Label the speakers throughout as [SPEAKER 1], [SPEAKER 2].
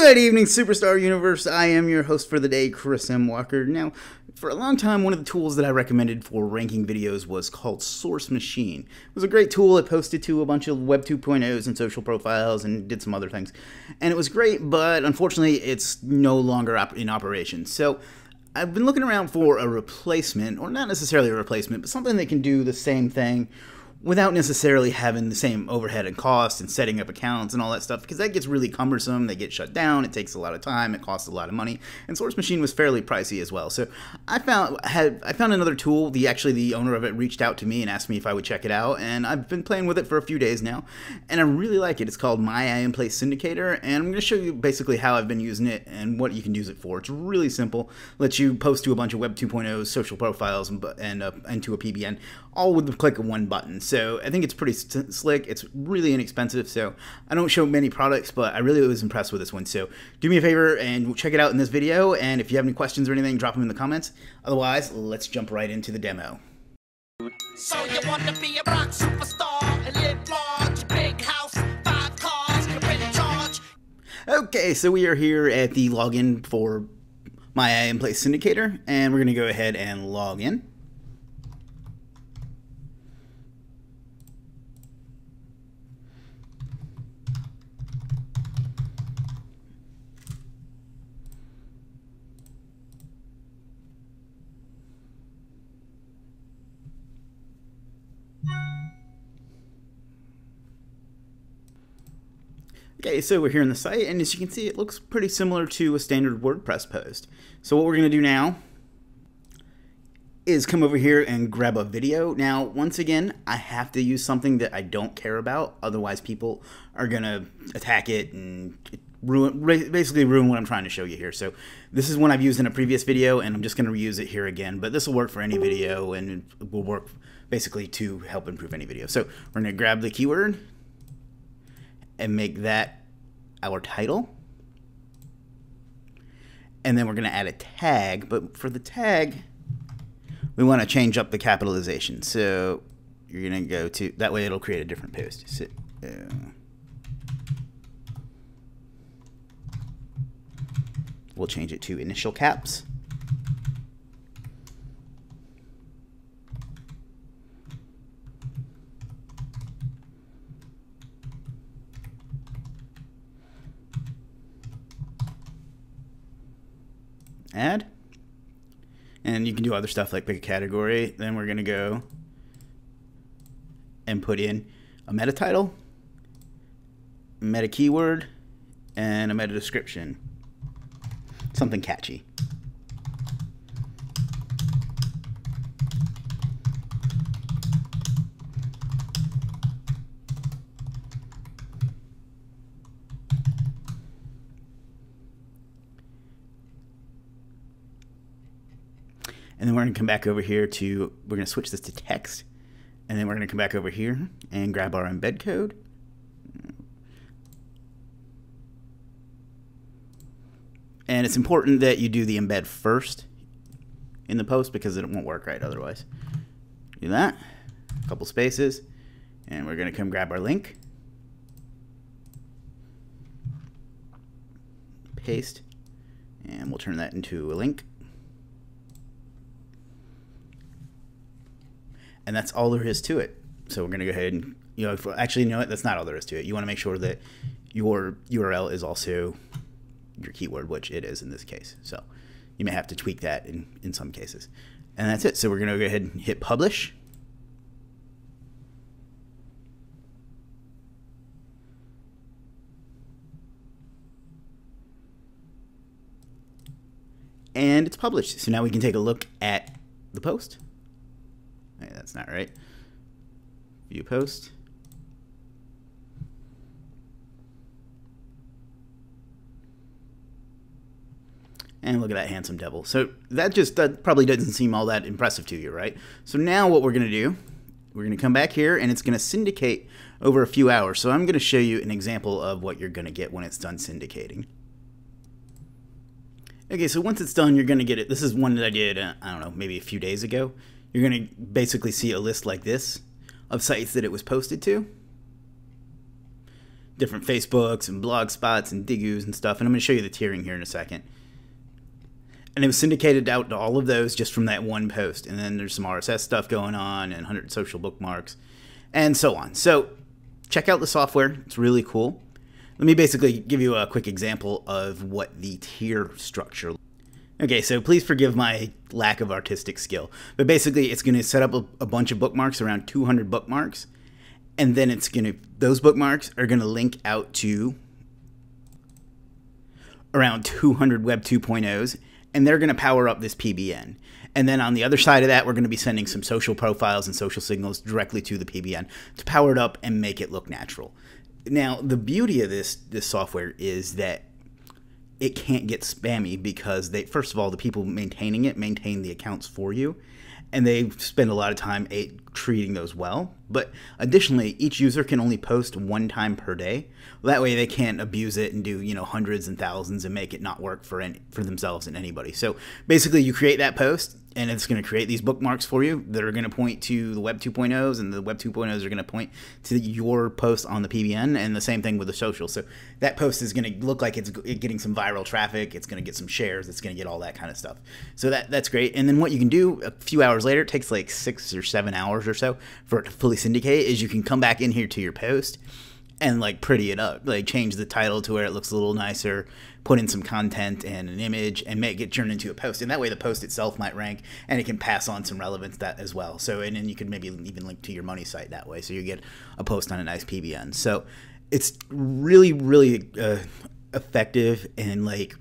[SPEAKER 1] Good evening, Superstar Universe. I am your host for the day, Chris M. Walker. Now, for a long time, one of the tools that I recommended for ranking videos was called Source Machine. It was a great tool. It posted to a bunch of Web 2.0s and social profiles and did some other things. And it was great, but unfortunately, it's no longer in operation. So I've been looking around for a replacement, or not necessarily a replacement, but something that can do the same thing without necessarily having the same overhead and cost and setting up accounts and all that stuff, because that gets really cumbersome. They get shut down. It takes a lot of time. It costs a lot of money. And Source Machine was fairly pricey as well. So I found another tool. The owner of it reached out to me and asked me if I would check it out, and I've been playing with it for a few days now, and I really like it. It's called My In-Place Syndicator, and I'm going to show you basically how I've been using it and what you can use it for. It's really simple. Lets you post to a bunch of Web 2.0 social profiles and to a PBN, all with the click of one button. So I think it's pretty slick. It's really inexpensive, so I don't show many products, but I really was impressed with this one. So do me a favor and check it out in this video, and if you have any questions or anything, drop them in the comments. Otherwise, let's jump right into the demo.
[SPEAKER 2] So you want to be a rock superstar and live large, big house, 5 cars, you're in charge.
[SPEAKER 1] Okay, so we are here at the login for My In-Place Syndicator, and we're going to go ahead and log in. Okay, so we're here on the site, and as you can see, it looks pretty similar to a standard WordPress post. So what we're going to do now is come over here and grab a video. Now, once again, I have to use something that I don't care about, otherwise people are going to attack it and basically ruin what I'm trying to show you here. So this is one I've used in a previous video, and I'm just going to reuse it here again, but this will work for any video, and it will work basically to help improve any video. So we're going to grab the keyword and make that our title. And then we're going to add a tag, but for the tag, we want to change up the capitalization. So you're going to go to, that way it'll create a different post. So, we'll change it to initial caps. Add, and you can do other stuff like pick a category. Then we're going to go and put in a meta title, meta keyword, and a meta description, something catchy. And then we're going to come back over here to, we're going to switch this to text. And then we're going to come back over here and grab our embed code. And it's important that you do the embed first in the post, because it won't work right otherwise. Do that, a couple spaces, and we're going to come grab our link. Paste, and we'll turn that into a link. And that's all there is to it. So we're going to go ahead and, actually, you know what? That's not all there is to it. You want to make sure that your URL is also your keyword, which it is in this case. So you may have to tweak that in some cases. And that's it. So we're going to go ahead and hit publish. And it's published. So now we can take a look at the post. Hey, that's not right. View post. And look at that handsome devil. So that probably doesn't seem all that impressive to you, right? So now what we're going to do, we're going to come back here, and it's going to syndicate over a few hours. So I'm going to show you an example of what you're going to get when it's done syndicating. Okay, so once it's done, you're going to get it. This is one that I did, I don't know, maybe a few days ago. You're going to basically see a list like this of sites that it was posted to. different Facebooks and blog spots and Digoos and stuff. And I'm going to show you the tiering here in a second. And it was syndicated out to all of those just from that one post. And then there's some RSS stuff going on and 100 social bookmarks and so on. So check out the software. It's really cool. Let me basically give you a quick example of what the tier structure. Okay, so please forgive my lack of artistic skill. But basically, it's going to set up a bunch of bookmarks, around 200 bookmarks. And then those bookmarks are going to link out to around 200 Web 2.0s. And they're going to power up this PBN. And then on the other side of that, we're going to be sending some social profiles and social signals directly to the PBN to power it up and make it look natural. Now, the beauty of this software is that it can't get spammy because first of all, the people maintaining it maintain the accounts for you, and they spend a lot of time treating those well. But additionally, each user can only post one time per day. That way they can't abuse it and do, hundreds and thousands and make it not work for themselves and anybody. So basically you create that post and it's going to create these bookmarks for you that are going to point to the Web 2.0s, and the Web 2.0s are going to point to your post on the PBN, and the same thing with the social. So that post is going to look like it's getting some viral traffic, it's going to get some shares, it's going to get all that kind of stuff. So that's great. And then what you can do a few hours later, it takes like 6 or 7 hours or so for it to fully syndicate, is you can come back in here to your post and like pretty it up, like change the title to where it looks a little nicer, put in some content and an image, and make it turn into a post. And that way the post itself might rank, and it can pass on some relevance that as well. So, and then you could maybe even link to your money site that way, so you get a post on a nice PBN. So it's really, really effective. And like,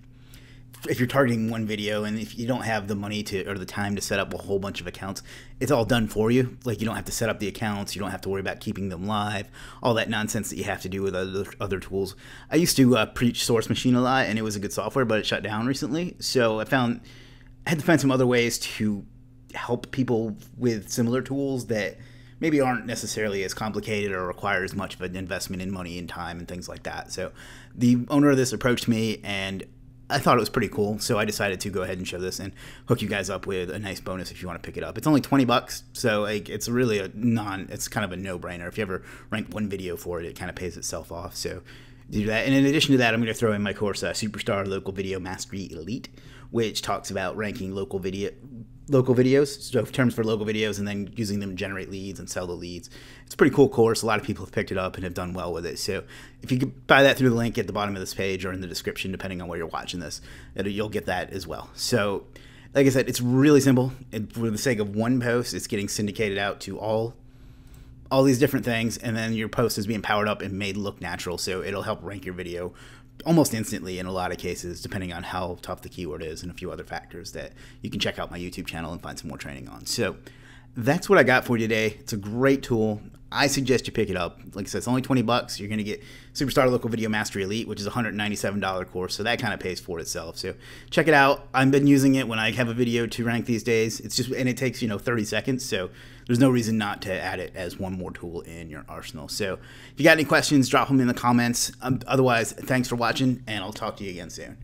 [SPEAKER 1] if you're targeting one video and if you don't have the money or the time to set up a whole bunch of accounts, it's all done for you. Like, you don't have to set up the accounts, you don't have to worry about keeping them live, all that nonsense that you have to do with other tools. I used to preach Source Machine a lot, and it was a good software, but it shut down recently. So I had to find some other ways to help people with similar tools that maybe aren't necessarily as complicated or require as much of an investment in money and time and things like that. So the owner of this approached me, and I thought it was pretty cool, so I decided to go ahead and show this and hook you guys up with a nice bonus if you want to pick it up. It's only $20, so like, it's really it's kind of a no-brainer. If you ever rank one video for it, it kind of pays itself off. So do that. And in addition to that, I'm going to throw in my course, Superstar Local Video Mastery Elite, which talks about ranking local videos, so terms for local videos, and then using them to generate leads and sell the leads. It's a pretty cool course. A lot of people have picked it up and have done well with it. So if you could buy that through the link at the bottom of this page or in the description, depending on where you're watching this, you'll get that as well. So like I said, it's really simple. And for the sake of one post, it's getting syndicated out to all these different things, and then your post is being powered up and made look natural. So it'll help rank your video almost instantly in a lot of cases, depending on how tough the keyword is and a few other factors that you can check out my YouTube channel and find some more training on. So that's what I got for you today. It's a great tool. I suggest you pick it up. Like I said, it's only $20. You're going to get Superstar Local Video Mastery Elite, which is a $197 course, so that kind of pays for itself. So check it out. I've been using it when I have a video to rank these days. And it takes 30 seconds, so there's no reason not to add it as one more tool in your arsenal. So if you got any questions, drop them in the comments. Otherwise, thanks for watching, and I'll talk to you again soon.